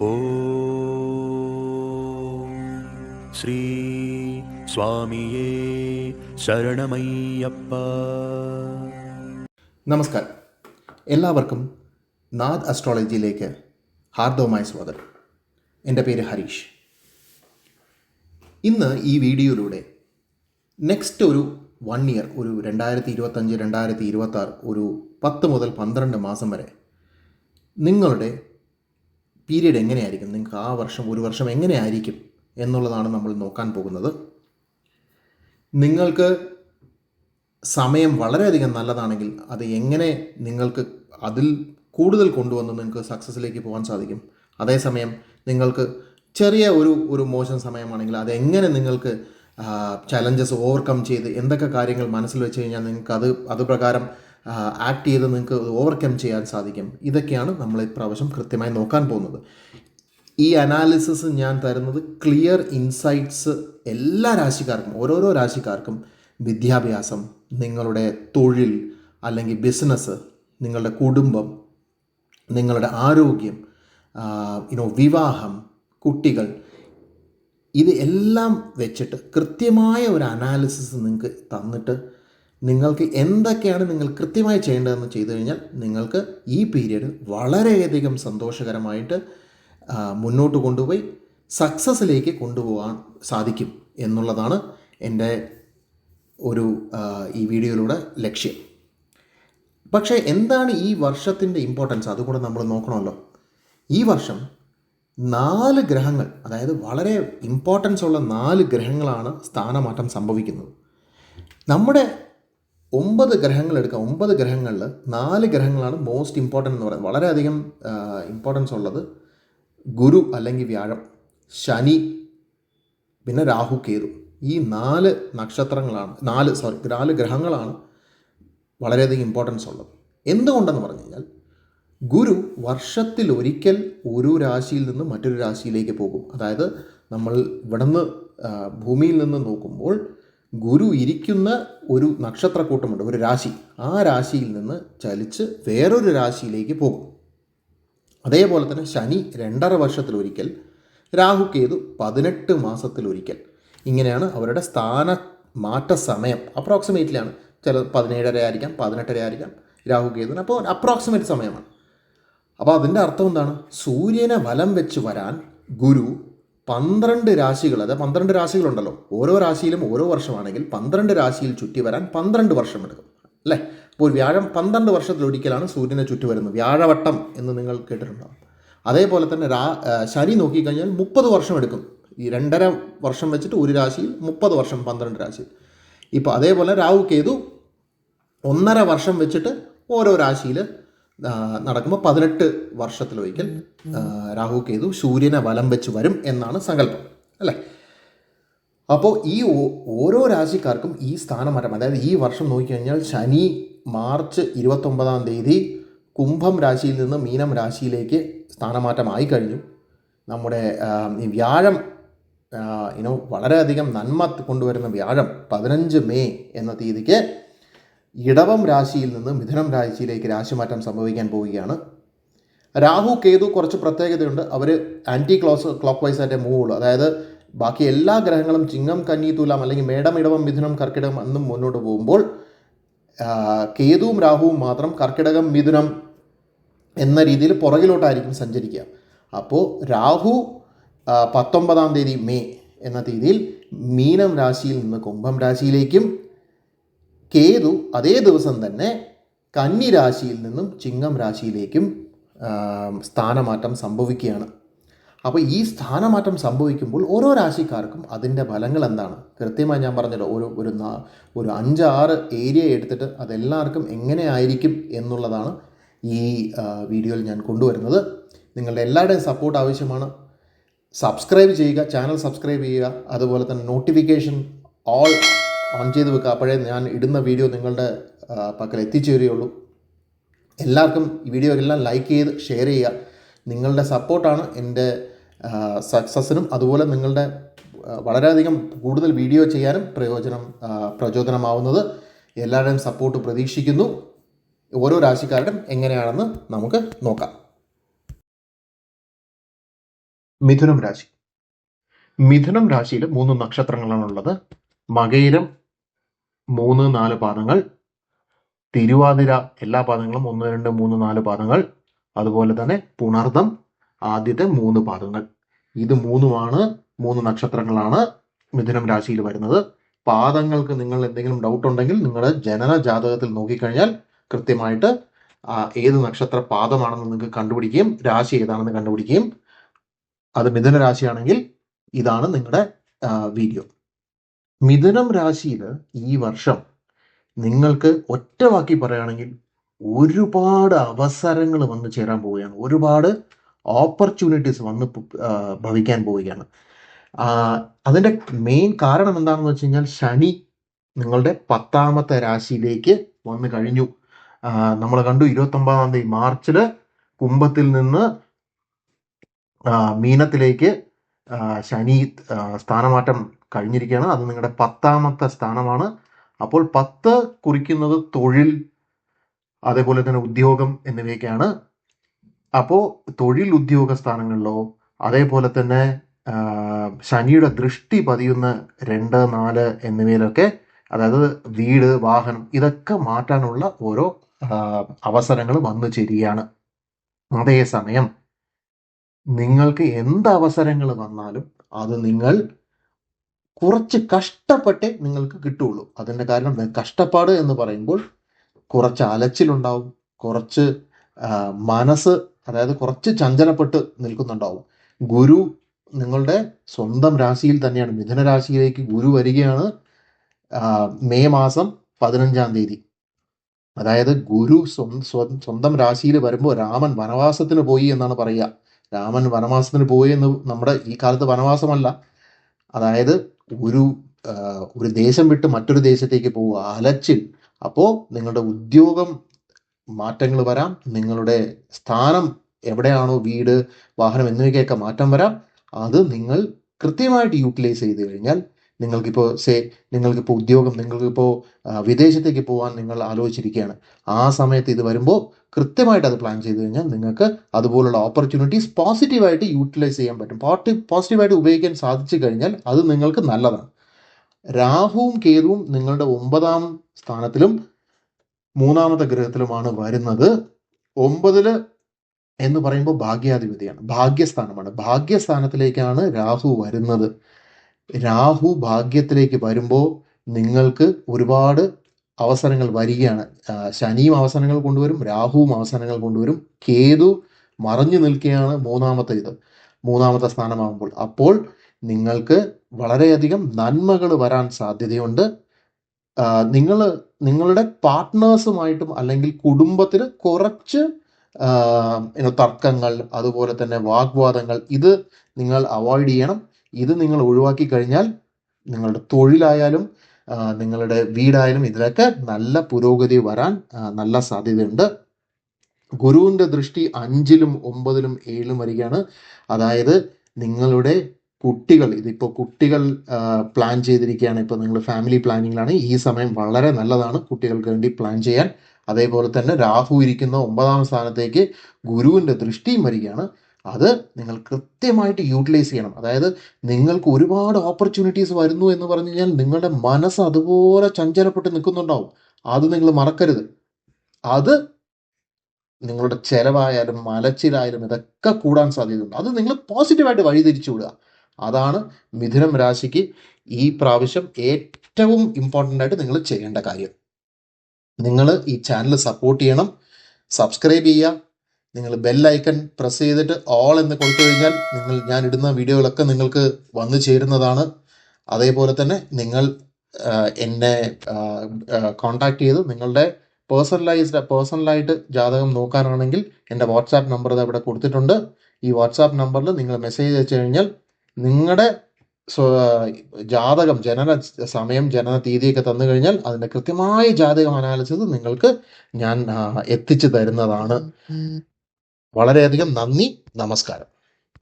ഓം ശ്രീ സ്വാമിയേ ശരണമയ്യപ്പ. നമസ്കാരം, എല്ലാവർക്കും നാദ് അസ്ട്രോളജിയിലേക്ക് ഹാർദവമായ സ്വാഗതം. എൻ്റെ പേര് ഹരീഷ്. ഇന്ന് ഈ വീഡിയോയിലൂടെ നെക്സ്റ്റ് ഒരു 1 ഇയർ, ഒരു 2025 2026, ഒരു 10 മുതൽ 12 മാസം വരെ നിങ്ങളുടെ പീരീഡ് എങ്ങനെയായിരിക്കും, നിങ്ങൾക്ക് ആ വർഷം, ഒരു വർഷം എങ്ങനെയായിരിക്കും എന്നുള്ളതാണ് നമ്മൾ നോക്കാൻ പോകുന്നത്. നിങ്ങൾക്ക് സമയം വളരെയധികം നല്ലതാണെങ്കിൽ അത് എങ്ങനെ നിങ്ങൾക്ക് അതിൽ കൂടുതൽ കൊണ്ടുവന്ന് നിങ്ങൾക്ക് സക്സസ്സിലേക്ക് പോകാൻ സാധിക്കും. അതേസമയം നിങ്ങൾക്ക് ചെറിയ ഒരു മോശം സമയമാണെങ്കിൽ അതെങ്ങനെ നിങ്ങൾക്ക് ചലഞ്ചസ് ഓവർകം ചെയ്ത് എന്തൊക്കെ കാര്യങ്ങൾ മനസ്സിൽ വെച്ച് കഴിഞ്ഞാൽ നിങ്ങൾക്ക് അത് പ്രകാരം ആക്ട് ചെയ്ത് നിങ്ങൾക്ക് ഓവർകം ചെയ്യാൻ സാധിക്കും. ഇതൊക്കെയാണ് നമ്മൾ ഇപ്രാവശ്യം കൃത്യമായി നോക്കാൻ പോകുന്നത്. ഈ അനാലിസിസ് ഞാൻ തരുന്നത് ക്ലിയർ ഇൻസൈറ്റ്സ് എല്ലാ രാശിക്കാർക്കും, ഓരോരോ രാശിക്കാർക്കും വിദ്യാഭ്യാസം, നിങ്ങളുടെ തൊഴിൽ അല്ലെങ്കിൽ ബിസിനസ്, നിങ്ങളുടെ കുടുംബം, നിങ്ങളുടെ ആരോഗ്യം, വിവാഹം, കുട്ടികൾ, ഇത് എല്ലാം വെച്ചിട്ട് കൃത്യമായ ഒരു അനാലിസിസ് നിങ്ങൾക്ക് തന്നിട്ട് നിങ്ങൾക്ക് എന്തൊക്കെയാണ് നിങ്ങൾ കൃത്യമായി ചെയ്യേണ്ടതെന്ന് ചെയ്തു കഴിഞ്ഞാൽ നിങ്ങൾക്ക് ഈ പീരീഡ് വളരെയധികം സന്തോഷകരമായിട്ട് മുന്നോട്ട് കൊണ്ടുപോയി സക്സസ്സിലേക്ക് കൊണ്ടുപോകാൻ സാധിക്കും എന്നുള്ളതാണ് എൻ്റെ ഈ വീഡിയോയിലൂടെ ലക്ഷ്യം. പക്ഷേ എന്താണ് ഈ വർഷത്തിൻ്റെ ഇമ്പോർട്ടൻസ്, അതുകൂടെ നമ്മൾ നോക്കണമല്ലോ. ഈ വർഷം 4 ഗ്രഹങ്ങൾ, അതായത് വളരെ ഇമ്പോർട്ടൻസ് ഉള്ള 4 ഗ്രഹങ്ങളാണ് സ്ഥാനമാറ്റം സംഭവിക്കുന്നത്. നമ്മുടെ 9 ഗ്രഹങ്ങൾ എടുക്കാം. 9 ഗ്രഹങ്ങളിൽ 4 ഗ്രഹങ്ങളാണ് മോസ്റ്റ് ഇമ്പോർട്ടൻ്റ് എന്ന് പറയുന്നത്. വളരെയധികം ഇമ്പോർട്ടൻസ് ഉള്ളത് ഗുരു അല്ലെങ്കിൽ വ്യാഴം, ശനി, പിന്നെ രാഹു, കേതു. ഈ 4 നക്ഷത്രങ്ങളാണ്, 4 ഗ്രഹങ്ങളാണ് വളരെയധികം ഇമ്പോർട്ടൻസ് ഉള്ളത്. എന്തുകൊണ്ടെന്ന് പറഞ്ഞു കഴിഞ്ഞാൽ ഗുരു വർഷത്തിലൊരിക്കൽ ഒരു രാശിയിൽ നിന്ന് മറ്റൊരു രാശിയിലേക്ക് പോകും. അതായത് നമ്മൾ ഇവിടുന്ന് ഭൂമിയിൽ നിന്ന് നോക്കുമ്പോൾ ഗുരു ഇരിക്കുന്ന ഒരു നക്ഷത്രക്കൂട്ടമുണ്ട്, ഒരു രാശി. ആ രാശിയിൽ നിന്ന് ചലിച്ച് വേറൊരു രാശിയിലേക്ക് പോകും. അതേപോലെ തന്നെ ശനി 2.5 വർഷത്തിലൊരിക്കൽ, രാഹു കേതു 18 മാസത്തിലൊരിക്കൽ. ഇങ്ങനെയാണ് അവരുടെ സ്ഥാനമാറ്റ സമയം. അപ്രോക്സിമേറ്റ്ലിയാണ്. ചില 17.5 ആയിരിക്കാം, 18.5 ആയിരിക്കാം രാഹു കേതുവിന്. അപ്പോൾ അപ്രോക്സിമേറ്റ് സമയമാണ്. അപ്പോൾ അതിൻ്റെ അർത്ഥം എന്താണ്? സൂര്യനെ വലം വെച്ച് വരാൻ ഗുരു 12 രാശികൾ, അതായത് 12 രാശികളുണ്ടല്ലോ, ഓരോ രാശിയിലും ഓരോ വർഷമാണെങ്കിൽ 12 രാശിയിൽ ചുറ്റി വരാൻ 12 വർഷം എടുക്കും, അല്ലേ? അപ്പോൾ വ്യാഴം 12 വർഷത്തിലൊരിക്കലാണ് സൂര്യനെ ചുറ്റി വരുന്നത്. വ്യാഴവട്ടം എന്ന് നിങ്ങൾ കേട്ടിട്ടുണ്ടാകും. അതേപോലെ തന്നെ ശനി നോക്കിക്കഴിഞ്ഞാൽ 30 വർഷം എടുക്കും. ഈ 2.5 വർഷം വെച്ചിട്ട് ഒരു രാശിയിൽ 30 വർഷം, 12 രാശിയിൽ. ഇപ്പോൾ അതേപോലെ രാഹു കേതു 1.5 വർഷം വെച്ചിട്ട് ഓരോ രാശിയിൽ നടക്കുമ്പോൾ 18 വർഷത്തിലൊരിക്കൽ രാഹു കേതു സൂര്യനെ വലം വെച്ച് വരും എന്നാണ് സങ്കല്പം, അല്ലേ? അപ്പോൾ ഈ ഓരോ രാശിക്കാർക്കും ഈ സ്ഥാനമാറ്റം, അതായത് ഈ വർഷം നോക്കിക്കഴിഞ്ഞാൽ ശനി മാർച്ച് 29-ാം തീയതി കുംഭം രാശിയിൽ നിന്ന് മീനം രാശിയിലേക്ക് സ്ഥാനമാറ്റമായി കഴിഞ്ഞു. നമ്മുടെ ഈ വ്യാഴം വളരെയധികം നന്മ കൊണ്ടുവരുന്ന വ്യാഴം 15 മെയ് എന്ന തീയതിക്ക് ഇടവം രാശിയിൽ നിന്ന് മിഥുനം രാശിയിലേക്ക് രാശിമാറ്റം സംഭവിക്കാൻ പോവുകയാണ്. രാഹു കേതു കുറച്ച് പ്രത്യേകതയുണ്ട്. അവർ ആൻറ്റി ക്ലോക്ക് വൈസ് ആയിട്ടേ മൂവ് ഉള്ളൂ. അതായത് ബാക്കി എല്ലാ ഗ്രഹങ്ങളും ചിങ്ങം, കന്നി, തുലാം അല്ലെങ്കിൽ മേടം, ഇടവം, മിഥുനം, കർക്കിടകം എന്നും മുന്നോട്ട് പോകുമ്പോൾ കേതുവും രാഹുവും മാത്രം കർക്കിടകം, മിഥുനം എന്ന രീതിയിൽ പുറകിലോട്ടായിരിക്കും സഞ്ചരിക്കുക. അപ്പോൾ രാഹു 19-ാം തീയതി മെയ് എന്ന തീയതിയിൽ മീനം രാശിയിൽ നിന്ന് കുംഭം രാശിയിലേക്കും, കേതു അതേ ദിവസം തന്നെ കന്നി രാശിയിൽ നിന്നും ചിങ്ങം രാശിയിലേക്കും സ്ഥാനമാറ്റം സംഭവിക്കുകയാണ്. അപ്പോൾ ഈ സ്ഥാനമാറ്റം സംഭവിക്കുമ്പോൾ ഓരോ രാശിക്കാർക്കും അതിൻ്റെ ഫലങ്ങൾ എന്താണ് കൃത്യമായി ഞാൻ പറഞ്ഞല്ലോ. ഒരു 5-6 ഏരിയ എടുത്തിട്ട് അതെല്ലാവർക്കും എങ്ങനെയായിരിക്കും എന്നുള്ളതാണ് ഈ വീഡിയോയിൽ ഞാൻ കൊണ്ടുവരുന്നത്. നിങ്ങളുടെ എല്ലാവരുടെയും സപ്പോർട്ട് ആവശ്യമാണ്. സബ്സ്ക്രൈബ് ചെയ്യുക, ചാനൽ സബ്സ്ക്രൈബ് ചെയ്യുക. അതുപോലെ തന്നെ നോട്ടിഫിക്കേഷൻ ഓൺ ചെയ്ത് വെക്കുക. അപ്പോഴേ ഞാൻ ഇടുന്ന വീഡിയോ നിങ്ങളുടെ പക്കൽ എത്തിച്ചേരുകയുള്ളൂ. എല്ലാവർക്കും ഈ വീഡിയോ എല്ലാം ലൈക്ക് ചെയ്ത് ഷെയർ ചെയ്യുക. നിങ്ങളുടെ സപ്പോർട്ടാണ് എൻ്റെ സക്സസ്സിനും അതുപോലെ നിങ്ങളുടെ വളരെയധികം കൂടുതൽ വീഡിയോ ചെയ്യാനും പ്രചോദനമാവുന്നത്. എല്ലാവരുടെയും സപ്പോർട്ട് പ്രതീക്ഷിക്കുന്നു. ഓരോ രാശിക്കാരുടെയും എങ്ങനെയാണെന്ന് നമുക്ക് നോക്കാം. മിഥുനം രാശി. മിഥുനം രാശിയിൽ 3 നക്ഷത്രങ്ങളാണുള്ളത്. മകയിരം 3-4 പാദങ്ങൾ, തിരുവാതിര എല്ലാ പാദങ്ങളും 1, 2, 3, 4 പാദങ്ങൾ, അതുപോലെ തന്നെ പുണർദം ആദ്യത്തെ 3 പാദങ്ങൾ. ഇത് 3 നക്ഷത്രങ്ങളാണ് മിഥുനം രാശിയിൽ വരുന്നത്. പാദങ്ങൾക്ക് നിങ്ങൾ എന്തെങ്കിലും ഡൗട്ട് ഉണ്ടെങ്കിൽ നിങ്ങളുടെ ജനന ജാതകത്തിൽ നോക്കിക്കഴിഞ്ഞാൽ കൃത്യമായിട്ട് ഏത് നക്ഷത്ര പാദമാണെന്ന് നിങ്ങൾക്ക് കണ്ടുപിടിക്കുകയും രാശി ഏതാണെന്ന് കണ്ടുപിടിക്കുകയും, അത് മിഥുന രാശിയാണെങ്കിൽ ഇതാണ് നിങ്ങളുടെ വീഡിയോ. മിഥുനം രാശിയിൽ ഈ വർഷം നിങ്ങൾക്ക് ഒറ്റ വാക്കി പറയുകയാണെങ്കിൽ ഒരുപാട് അവസരങ്ങൾ വന്നു ചേരാൻ പോവുകയാണ്. ഒരുപാട് ഓപ്പർച്യൂണിറ്റീസ് വന്ന് ഭവിക്കാൻ പോവുകയാണ്. അതിൻ്റെ മെയിൻ കാരണം എന്താണെന്ന് വെച്ച് കഴിഞ്ഞാൽ ശനി നിങ്ങളുടെ 10ാമത്തെ രാശിയിലേക്ക് വന്നു കഴിഞ്ഞു. നമ്മൾ കണ്ടു 29-ാം തീയതി മാർച്ചിൽ കുംഭത്തിൽ നിന്ന് മീനത്തിലേക്ക് ശനി സ്ഥാനമാറ്റം കഴിഞ്ഞിരിക്കുകയാണ്. അത് നിങ്ങളുടെ 10ാമത്തെ സ്ഥാനമാണ്. അപ്പോൾ 10 കുറിക്കുന്നത് തൊഴിൽ, അതേപോലെ തന്നെ ഉദ്യോഗം എന്നിവയൊക്കെയാണ്. അപ്പോൾ തൊഴിൽ ഉദ്യോഗ സ്ഥാനങ്ങളിലോ അതേപോലെ തന്നെ ശനിയുടെ ദൃഷ്ടി പതിയുന്ന 2, 4 എന്നിവയിലൊക്കെ, അതായത് വീട്, വാഹനം, ഇതൊക്കെ മാറ്റാനുള്ള ഓരോ അവസരങ്ങൾ വന്നു ചേരുകയാണ്. അതേസമയം നിങ്ങൾക്ക് എന്ത് അവസരങ്ങൾ വന്നാലും അത് നിങ്ങൾ കുറച്ച് കഷ്ടപ്പെട്ടേ നിങ്ങൾക്ക് കിട്ടുള്ളൂ. അതിൻ്റെ കാരണം കഷ്ടപ്പാട് എന്ന് പറയുമ്പോൾ കുറച്ച് അലച്ചിലുണ്ടാവും, കുറച്ച് മനസ്സ്, അതായത് കുറച്ച് ചഞ്ചലപ്പെട്ട് നിൽക്കുന്നുണ്ടാവും. ഗുരു നിങ്ങളുടെ സ്വന്തം രാശിയിൽ തന്നെയാണ്. മിഥുന രാശിയിലേക്ക് ഗുരു വരികയാണ് മെയ് മാസം 15-ാം തീയതി. അതായത് ഗുരു സ്വന്തം രാശിയിൽ വരുമ്പോൾ രാമൻ വനവാസത്തിന് പോയി എന്നാണ് പറയുക. രാമൻ വനവാസത്തിന് പോയി എന്ന് നമ്മുടെ ഈ കാലത്ത് വനവാസമല്ല, അതായത് ഒരു ദേശം വിട്ട് മറ്റൊരു ദേശത്തേക്ക് പോവുക, അലച്ചിൽ. അപ്പോൾ നിങ്ങളുടെ ഉദ്യോഗം മാറ്റങ്ങൾ വരാം, നിങ്ങളുടെ സ്ഥാനം എവിടെയാണോ, വീട്, വാഹനം എന്നിവയ്ക്കൊക്കെ മാറ്റം വരാം. അത് നിങ്ങൾ കൃത്യമായിട്ട് യൂട്ടിലൈസ് ചെയ്ത് കഴിഞ്ഞാൽ നിങ്ങൾക്കിപ്പോൾ ഉദ്യോഗം, നിങ്ങൾക്കിപ്പോൾ വിദേശത്തേക്ക് പോകാൻ നിങ്ങൾ ആലോചിച്ചിരിക്കുകയാണ്. ആ സമയത്ത് ഇത് വരുമ്പോൾ കൃത്യമായിട്ട് അത് പ്ലാൻ ചെയ്ത് കഴിഞ്ഞാൽ നിങ്ങൾക്ക് അതുപോലുള്ള ഓപ്പർച്യൂണിറ്റീസ് പോസിറ്റീവായിട്ട് യൂട്ടിലൈസ് ചെയ്യാൻ പറ്റും. പോസിറ്റീവായിട്ട് ഉപയോഗിക്കാൻ സാധിച്ചു കഴിഞ്ഞാൽ അത് നിങ്ങൾക്ക് നല്ലതാണ്. രാഹുവും കേതുവും നിങ്ങളുടെ 9-ാം സ്ഥാനത്തിലും 3ാമത്തെ ഗ്രഹത്തിലുമാണ് വരുന്നത്. 9 എന്ന് പറയുമ്പോൾ ഭാഗ്യാധിപതിയാണ്, ഭാഗ്യസ്ഥാനമാണ്. ഭാഗ്യസ്ഥാനത്തിലേക്കാണ് രാഹു വരുന്നത്. രാഹു ഭാഗ്യത്തിലേക്ക് വരുമ്പോൾ നിങ്ങൾക്ക് ഒരുപാട് അവസരങ്ങൾ വരികയാണ്. ശനിയും അവസരങ്ങൾ കൊണ്ടുവരും, രാഹുവും അവസരങ്ങൾ കൊണ്ടുവരും. കേതു മറഞ്ഞു നിൽക്കുകയാണ് 3ാമത്തെ സ്ഥാനമാകുമ്പോൾ. അപ്പോൾ നിങ്ങൾക്ക് വളരെയധികം നന്മകൾ വരാൻ സാധ്യതയുണ്ട്. നിങ്ങളുടെ പാർട്ട്നേഴ്സുമായിട്ടും അല്ലെങ്കിൽ കുടുംബത്തിൽ കുറച്ച് തർക്കങ്ങൾ, അതുപോലെ തന്നെ വാഗ്വാദങ്ങൾ, ഇത് നിങ്ങൾ അവോയ്ഡ് ചെയ്യണം. ഇത് നിങ്ങൾ ഒഴിവാക്കി കഴിഞ്ഞാൽ നിങ്ങളുടെ തൊഴിലായാലും നിങ്ങളുടെ വീടായാലും ഇതിലൊക്കെ നല്ല പുരോഗതി വരാൻ നല്ല സാധ്യതയുണ്ട്. ഗുരുവിൻ്റെ ദൃഷ്ടി 5-ലും 9-ലും 7-ലും വരികയാണ്. അതായത് നിങ്ങളുടെ കുട്ടികൾ, ഇതിപ്പോൾ കുട്ടികൾ പ്ലാൻ ചെയ്തിരിക്കുകയാണ്, ഇപ്പോൾ നിങ്ങൾ ഫാമിലി പ്ലാനിങ്ങിലാണ്, ഈ സമയം വളരെ നല്ലതാണ് കുട്ടികൾക്ക് വേണ്ടി പ്ലാൻ ചെയ്യാൻ. അതേപോലെ തന്നെ രാഹു ഇരിക്കുന്ന 9ാം സ്ഥാനത്തേക്ക് ഗുരുവിൻ്റെ ദൃഷ്ടിയും വരികയാണ്. അത് നിങ്ങൾ കൃത്യമായിട്ട് യൂട്ടിലൈസ് ചെയ്യണം. അതായത് നിങ്ങൾക്ക് ഒരുപാട് ഓപ്പർച്യൂണിറ്റീസ് വരുന്നു എന്ന് പറഞ്ഞു കഴിഞ്ഞാൽ നിങ്ങളുടെ മനസ്സ് അതുപോലെ ചഞ്ചലപ്പെട്ട് നിൽക്കുന്നുണ്ടാവും. അത് നിങ്ങൾ മറക്കരുത്. അത് നിങ്ങളുടെ ചെലവായാലും അലച്ചിലായാലും ഇതൊക്കെ കൂടാൻ സാധ്യതയുണ്ട്. അത് നിങ്ങൾ പോസിറ്റീവായിട്ട് വഴിതിരിച്ചു വിടുക. അതാണ് മിഥുനം രാശിക്ക് ഈ പ്രാവശ്യം ഏറ്റവും ഇമ്പോർട്ടൻ്റ് ആയിട്ട് നിങ്ങൾ ചെയ്യേണ്ട കാര്യം. നിങ്ങൾ ഈ ചാനൽ സപ്പോർട്ട് ചെയ്യണം, സബ്സ്ക്രൈബ് ചെയ്യുക. നിങ്ങൾ ബെൽ ഐക്കൺ പ്രസ് ചെയ്തിട്ട് ഓൾ എന്ന് കൊടുത്തു കഴിഞ്ഞാൽ ഞാൻ ഇടുന്ന വീഡിയോകളൊക്കെ നിങ്ങൾക്ക് വന്നു ചേരുന്നതാണ്. അതേപോലെ തന്നെ നിങ്ങൾ എന്നെ കോൺടാക്ട് ചെയ്ത് നിങ്ങളുടെ പേഴ്സണലായിട്ട് ജാതകം നോക്കാനാണെങ്കിൽ എൻ്റെ വാട്സാപ്പ് നമ്പർ ഇവിടെ കൊടുത്തിട്ടുണ്ട്. ഈ വാട്സാപ്പ് നമ്പറിൽ നിങ്ങൾ മെസ്സേജ് അയച്ചു കഴിഞ്ഞാൽ നിങ്ങളുടെ ജാതകം, ജനന സമയം, ജനന തീയതിയൊക്കെ തന്നു കഴിഞ്ഞാൽ അതിൻ്റെ കൃത്യമായ ജാതകം അനാലിസിസ് നിങ്ങൾക്ക് ഞാൻ എത്തിച്ചു തരുന്നതാണ്. വളരെയധികം നന്ദി, നമസ്കാരം.